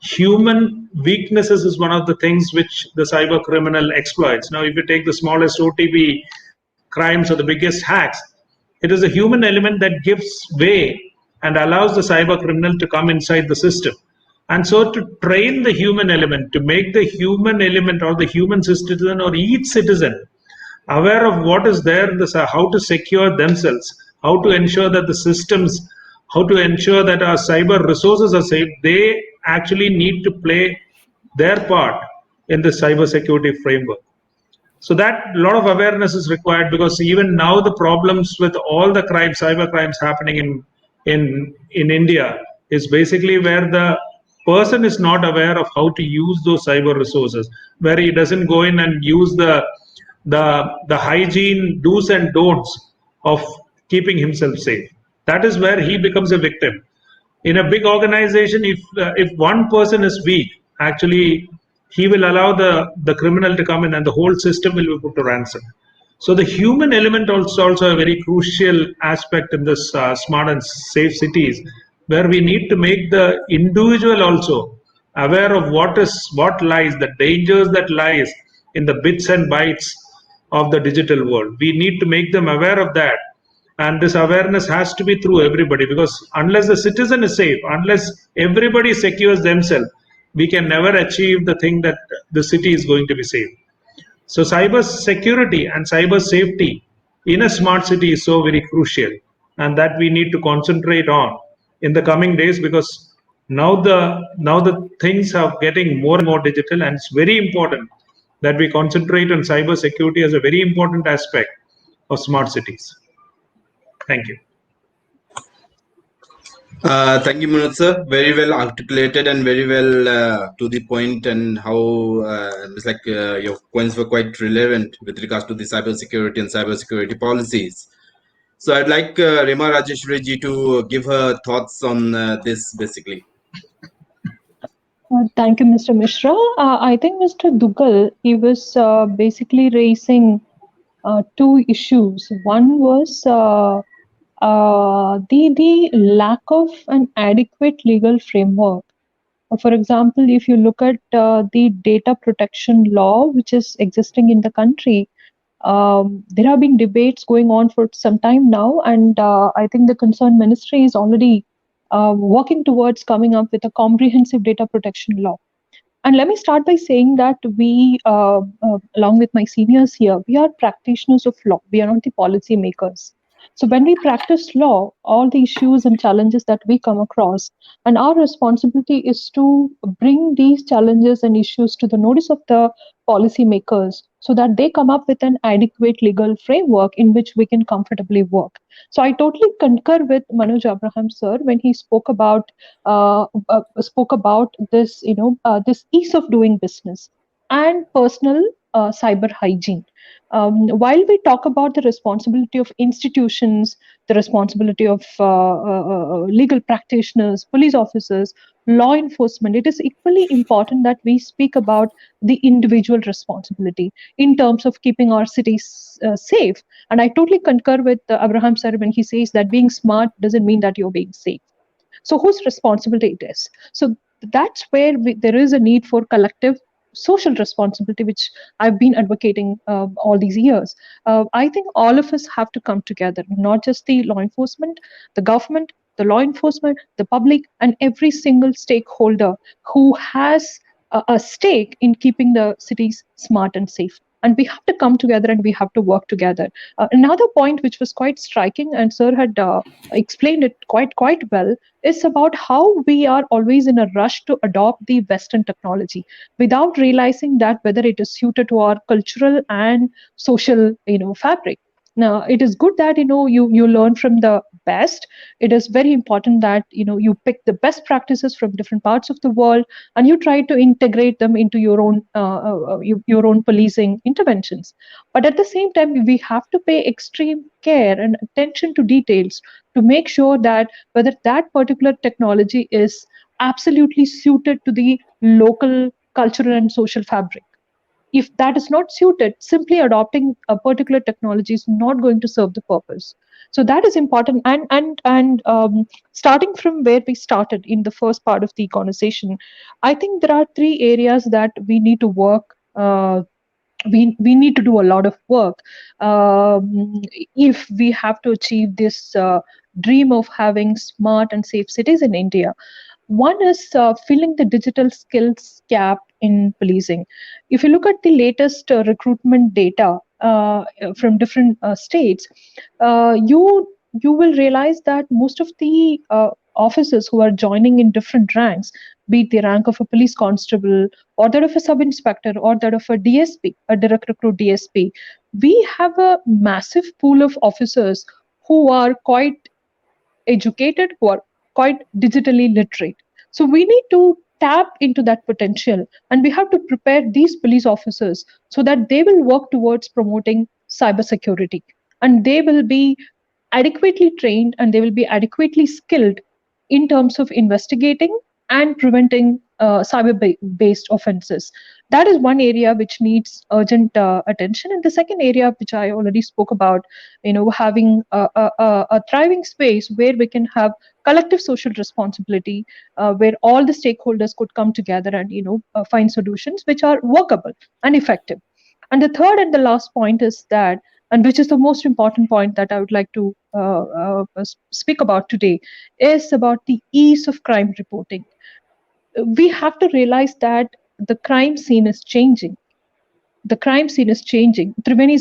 human weaknesses is one of the things which the cyber criminal exploits. Now, if you take the smallest OTP crimes or the biggest hacks, it is a human element that gives way and allows the cyber criminal to come inside the system. And so to train the human element, to make the human element or the human citizen or each citizen aware of what is there, how to secure themselves, how to ensure that the systems, how to ensure that our cyber resources are safe, they actually need to play their part in the cyber security framework. So that a lot of awareness is required, because even now the problems with all the crimes, cyber crimes happening in India is basically where the person is not aware of how to use those cyber resources, where he doesn't go in and use the hygiene do's and don'ts of keeping himself safe. That is where he becomes a victim. In a big organization, if one person is weak, actually he will allow the criminal to come in and the whole system will be put to ransom. So the human element also a very crucial aspect in this smart and safe cities, where we need to make the individual also aware of what lies, the dangers that lies in the bits and bytes of the digital world. We need to make them aware of that. And this awareness has to be through everybody, because unless the citizen is safe, unless everybody secures themselves, we can never achieve the thing that the city is going to be safe. So cyber security and cyber safety in a smart city is so very crucial, and that we need to concentrate on in the coming days, because now the things are getting more and more digital, and it's very important that we concentrate on cyber security as a very important aspect of smart cities. Thank you. Thank you, Manoj sir. Very well articulated and very well to the point, and how it's like your points were quite relevant with regards to the cybersecurity and cybersecurity policies. So I'd like Rema Rajeshwari ji to give her thoughts on this basically. Thank you, Mr. Mishra. I think Mr. Duggal, he was basically raising two issues. One was the lack of an adequate legal framework. For example, if you look at the data protection law which is existing in the country, there have been debates going on for some time now, and I think the concerned ministry is already working towards coming up with a comprehensive data protection law. And let me start by saying that we, along with my seniors here, we are practitioners of law. We are not the policy makers. So when we practice law, all the issues and challenges that we come across, and our responsibility is to bring these challenges and issues to the notice of the policy makers, so that they come up with an adequate legal framework in which we can comfortably work. So I totally concur with Manoj Abraham sir when he spoke about this, this ease of doing business and personal cyber hygiene. While we talk about the responsibility of institutions, the responsibility of legal practitioners, police officers, law enforcement, it is equally important that we speak about the individual responsibility in terms of keeping our cities safe. And I totally concur with Abraham sir when he says that being smart doesn't mean that you're being safe. So whose responsibility it is? So that's where there is a need for collective social responsibility, which I've been advocating all these years. I think all of us have to come together, not just the law enforcement, the government, the law enforcement, the public, and every single stakeholder who has a stake in keeping the cities smart and safe. And we have to come together and we have to work together. Another point which was quite striking, and sir had explained it quite well, is about how we are always in a rush to adopt the Western technology without realizing that whether it is suited to our cultural and social, fabric. Now, it is good that you learn from the best. It is very important that you pick the best practices from different parts of the world and you try to integrate them into your own policing interventions. But at the same time, we have to pay extreme care and attention to details to make sure that whether that particular technology is absolutely suited to the local cultural and social fabric. If that is not suited, simply adopting a particular technology is not going to serve the purpose. So that is important. And starting from where we started in the first part of the conversation, I think there are three areas that we need to work. We need to do a lot of work if we have to achieve this dream of having smart and safe cities in India. One is filling the digital skills gap in policing. If you look at the latest recruitment data from different states, you will realize that most of the officers who are joining in different ranks, be it the rank of a police constable or that of a sub inspector or that of a DSP, a direct recruit DSP, we have a massive pool of officers who are quite educated, who are quite digitally literate. So we need to tap into that potential and we have to prepare these police officers so that they will work towards promoting cybersecurity and they will be adequately trained and they will be adequately skilled in terms of investigating and preventing cyber-based offenses. That is one area which needs urgent attention. And the second area, which I already spoke about, having a thriving space where we can have collective social responsibility, where all the stakeholders could come together and find solutions which are workable and effective. And the third and the last point is that, and which is the most important point that I would like to speak about today, is about the ease of crime reporting. We have to realize that the crime scene is changing. The crime scene is changing. Triveni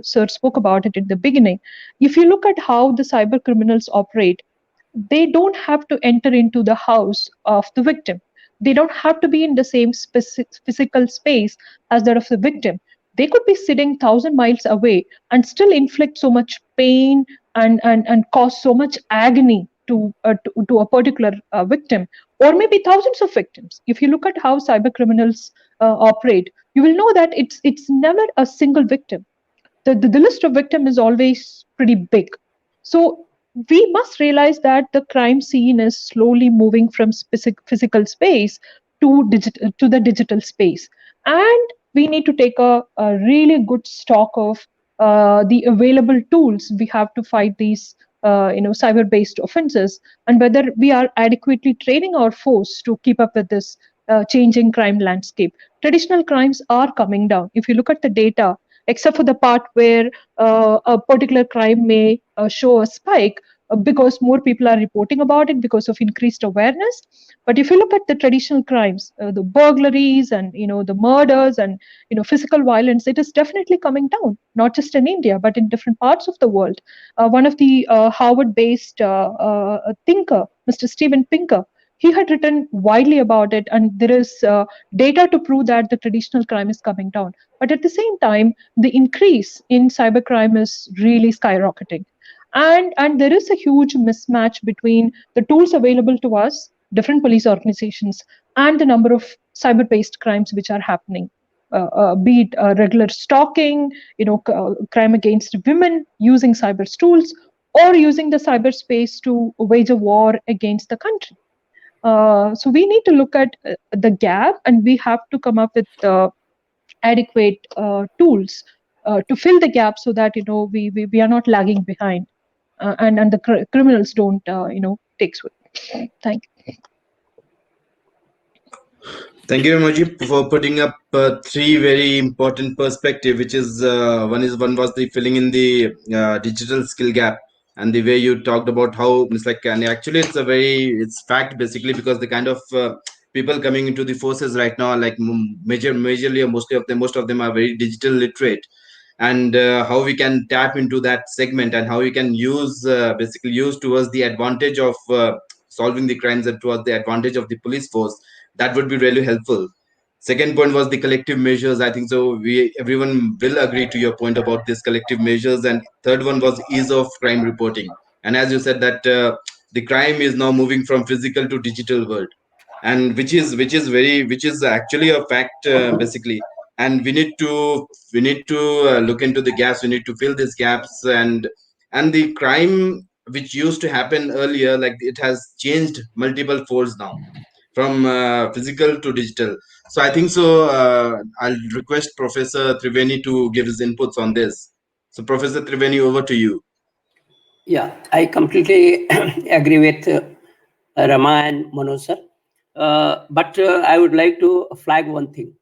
sir spoke about it in the beginning. If you look at how the cyber criminals operate, they don't have to enter into the house of the victim. They don't have to be in the same physical space as that of the victim. They could be sitting 1,000 miles away and still inflict so much pain and cause so much agony to a particular victim, or maybe thousands of victims. If you look at how cyber criminals operate, you will know that it's never a single victim. The list of victims is always pretty big. So we must realize that the crime scene is slowly moving from physical space to the digital space, and we need to take a really good stock of the available tools we have to fight these cyber-based offenses, and whether we are adequately training our force to keep up with this changing crime landscape. Traditional crimes are coming down. If you look at the data, except for the part where a particular crime may show a spike because more people are reporting about it because of increased awareness. But if you look at the traditional crimes, the burglaries and the murders and physical violence, it is definitely coming down, not just in India but in different parts of the world. One of the Harvard-based thinker, Mr. Steven Pinker, he had written widely about it, and there is data to prove that the traditional crime is coming down. But at the same time, the increase in cybercrime is really skyrocketing. And there is a huge mismatch between the tools available to us, different police organizations, and the number of cyber-based crimes which are happening. Be it regular stalking, crime against women using cyber tools, or using the cyberspace to wage a war against the country. So we need to look at the gap, and we have to come up with adequate tools to fill the gap, so that we are not lagging behind, and the criminals don't take sway. Thank you. Thank you, Manoj, for putting up three very important perspective, which is one was the filling in the digital skill gap, and the way you talked about how it's like, and actually it's fact basically, because the kind of people coming into the forces right now are like majorly or most of them are very digital literate, and how we can tap into that segment and how we can use basically use towards the advantage of solving the crimes and towards the advantage of the police force, that would be really helpful. Second point was the collective measures. I think so everyone will agree to your point about these collective measures. And third one was ease of crime reporting, and as you said that the crime is now moving from physical to digital world, and which is actually a fact basically. And we need to look into the gaps, we need to fill these gaps. And the crime which used to happen earlier, like it has changed multiple folds now, from physical to digital. So I think so I'll request Professor Triveni to give his inputs on this. So Professor Triveni, over to you. Yeah, I completely agree with Rama and Manoj sir. But I would like to flag one thing.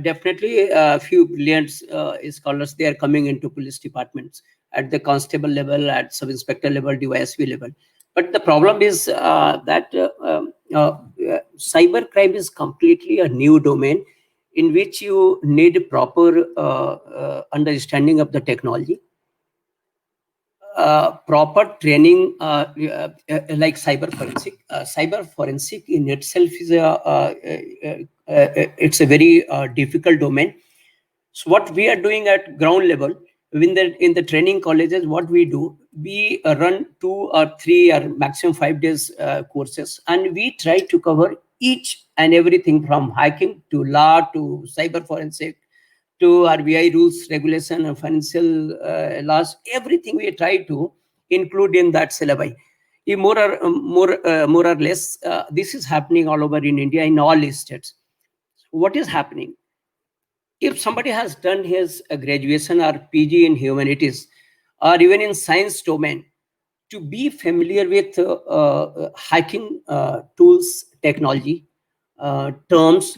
Definitely a few brilliant scholars, they are coming into police departments at the constable level, at sub-inspector level, DYSP level. But the problem is that cyber crime is completely a new domain in which you need proper understanding of the technology, proper training, like cyber forensic. Cyber forensic in itself is it's a very difficult domain. So what we are doing at ground level, in the training colleges, what we do, we run 2 or 3 or maximum 5 days courses, and we try to cover each and everything from hacking to law to cyber forensic to RBI rules, regulation, and financial laws. Everything we try to include in that syllabi. More or less, this is happening all over in India, in all states. What is happening? If somebody has done his graduation or PG in humanities, or even in science domain, to be familiar with hacking tools, technology, terms,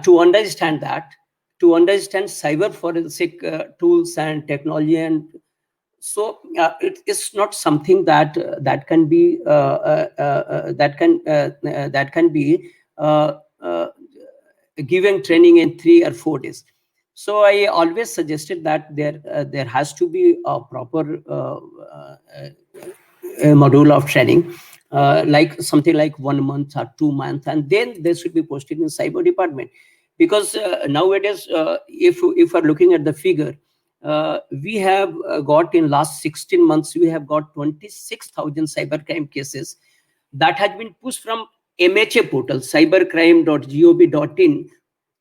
to understand that, to understand cyber forensic tools and technology, and so it is not something that can be given training in 3 or 4 days. So I always suggested that there has to be a proper module of training, like something like 1 month or 2 months, and then they should be posted in cyber department. Because nowadays, if we're looking at the figure, we have got in last 16 months, we have got 26,000 cybercrime cases that has been pushed from MHA portal, cybercrime.gov.in.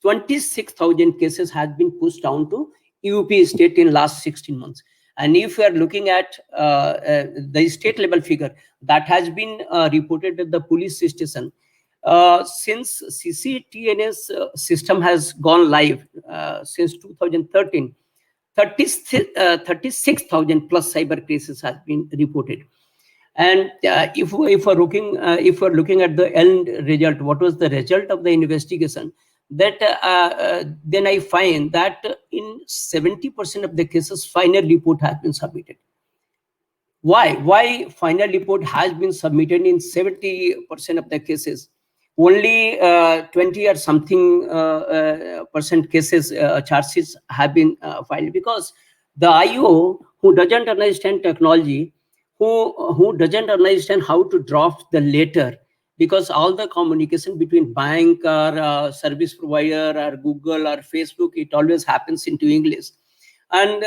26,000 cases has been pushed down to UP state in last 16 months. And if we are looking at the state level figure that has been reported at the police station, since CCTNS system has gone live since 2013, 36,000 plus cyber cases has been reported. And if we're looking at the end result, what was the result of the investigation? That then I find that in 70% of the cases, final report has been submitted. Why final report has been submitted in 70% of the cases? Only 20 or something percent cases charges have been filed, because the IO who doesn't understand technology, who doesn't understand how to draft the letter, because all the communication between bank or service provider or Google or Facebook, it always happens into English. And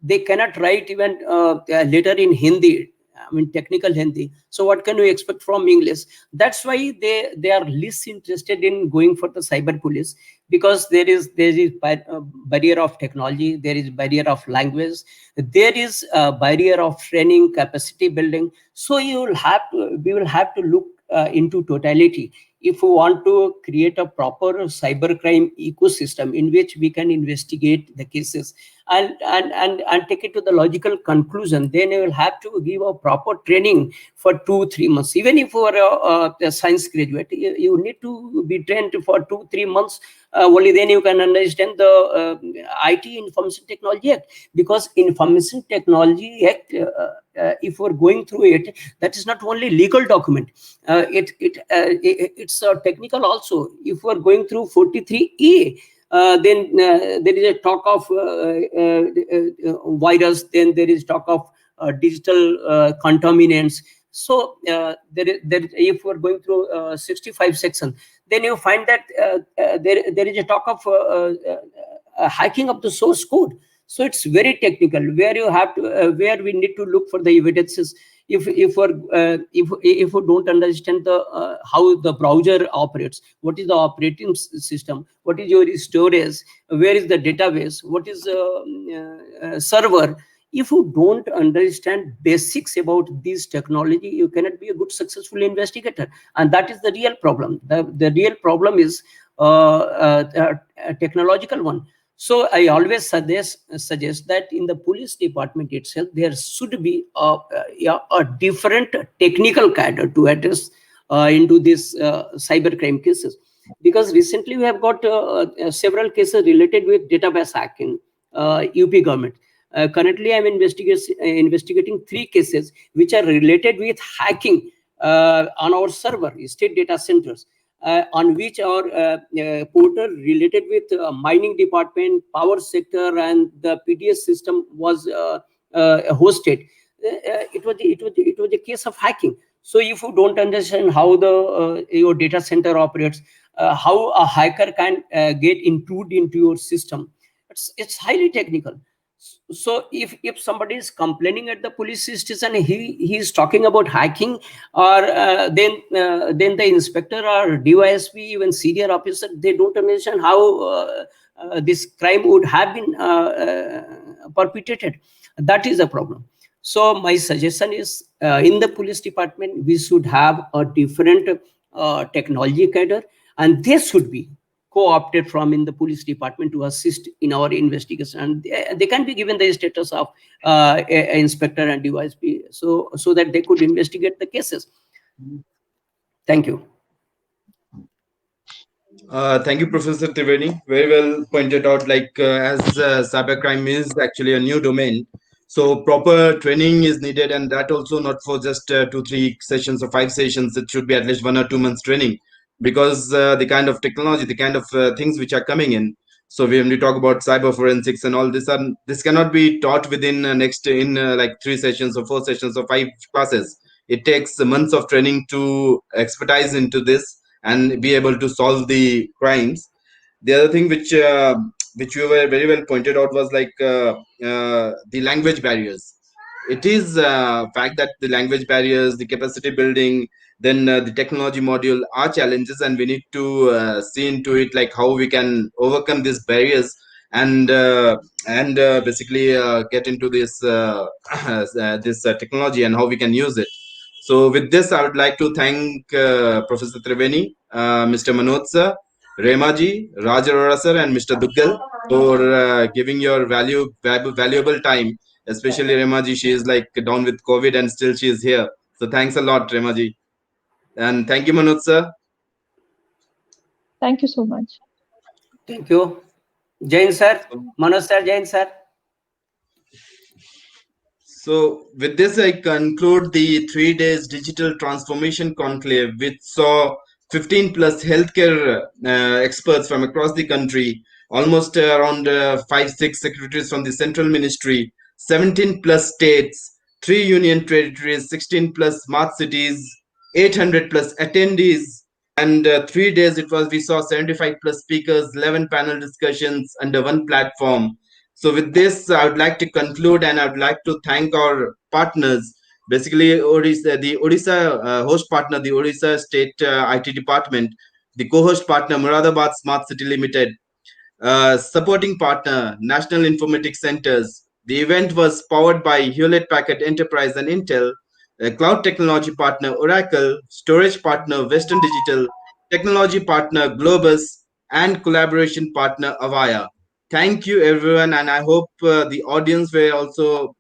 they cannot write even a letter in Hindi, I mean technical Hindi. So what can we expect from English? That's why they are least interested in going for the cyber police, because there is barrier of technology, there is barrier of language, there is a barrier of training, capacity building. So we will have to look into totality if we want to create a proper cybercrime ecosystem in which we can investigate the cases and take it to the logical conclusion. Then you will have to give a proper training for 2-3 months. Even if you are a science graduate, you need to be trained for 2-3 months. Only then you can understand the IT, Information Technology Act, because Information Technology Act, if we're going through it, that is not only legal document, it's technical also. If we're going through 43A, then there is a talk of virus, then there is talk of digital contaminants. So if we're going through 65 section, then you find that there is a talk of hacking of the source code. So it's very technical, where you have to where we need to look for the evidences. If we don't understand the how the browser operates, what is the operating system, what is your storage, where is the database, what is the server. If you don't understand basics about this technology, you cannot be a good successful investigator, and that is the real problem. The real problem is a technological one. So I always suggest that in the police department itself, there should be a different technical cadre to address into these cybercrime cases. Because recently we have got several cases related with database hacking, UP government. Currently, I'm investigating 3 cases which are related with hacking on our server, state data centers. On which our portal related with mining department, power sector, and the PDS system was hosted. It was a case of hacking. So if you don't understand how the your data center operates, how a hacker can get intrude into your system, it's highly technical. So if somebody is complaining at the police station, he is talking about hacking, or then the inspector or DYSP, even senior officer, they don't understand how this crime would have been perpetrated. That is a problem. So my suggestion is, in the police department, we should have a different technology cadre, and they should be co-opted from in the police department to assist in our investigation, and they can be given the status of inspector and DYSP, so that they could investigate the cases. Thank you. Thank you, Professor Triveni. Very well pointed out. As cybercrime is actually a new domain, so proper training is needed, and that also not for just 2-3 sessions or 5 sessions. It should be at least 1 or 2 months training, because the kind of technology, the kind of things which are coming in. So when we talk about cyber forensics and all this cannot be taught within like 3 sessions or 4 sessions or 5 classes. It takes months of training to expertise into this and be able to solve the crimes. The other thing which you were very well pointed out was the language barriers. It is fact that the language barriers, the capacity building, then the technology module are challenges, and we need to see into it like how we can overcome these barriers and basically get into this technology and how we can use it. So with this, I would like to thank Professor Triveni, Mr. Manoj sir, Rema ji, Raj Arora sir, and Mr. Duggal for giving your valuable time. Especially Rema ji, she is like down with COVID and still she is here. So thanks a lot, Rema ji. And thank you, Manoj sir. Thank you so much. Thank you. Jain sir, Manoj sir, Jain sir. So with this, I conclude the 3 days digital transformation conclave, which saw 15 plus healthcare experts from across the country, almost around 5-6 secretaries from the central ministry, 17 plus states, 3 union territories, 16 plus smart cities, 800 plus attendees, and 3 days we saw 75 plus speakers, 11 panel discussions under one platform. So with this, I would like to conclude, and I would like to thank our partners. Basically, the Odisha host partner, the Odisha State IT Department, the co-host partner, Muradabad Smart City Limited, supporting partner, National Informatics Centers. The event was powered by Hewlett Packard Enterprise and Intel, cloud technology partner Oracle, storage partner Western Digital, technology partner Globus, and collaboration partner Avaya. Thank you, everyone, and I hope the audience also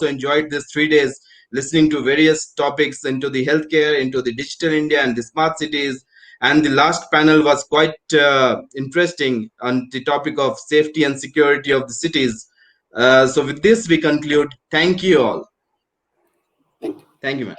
enjoyed this 3 days listening to various topics into the healthcare, into the digital India, and the smart cities. And the last panel was quite interesting on the topic of safety and security of the cities. So with this, we conclude. Thank you all. Thank you, ma'am.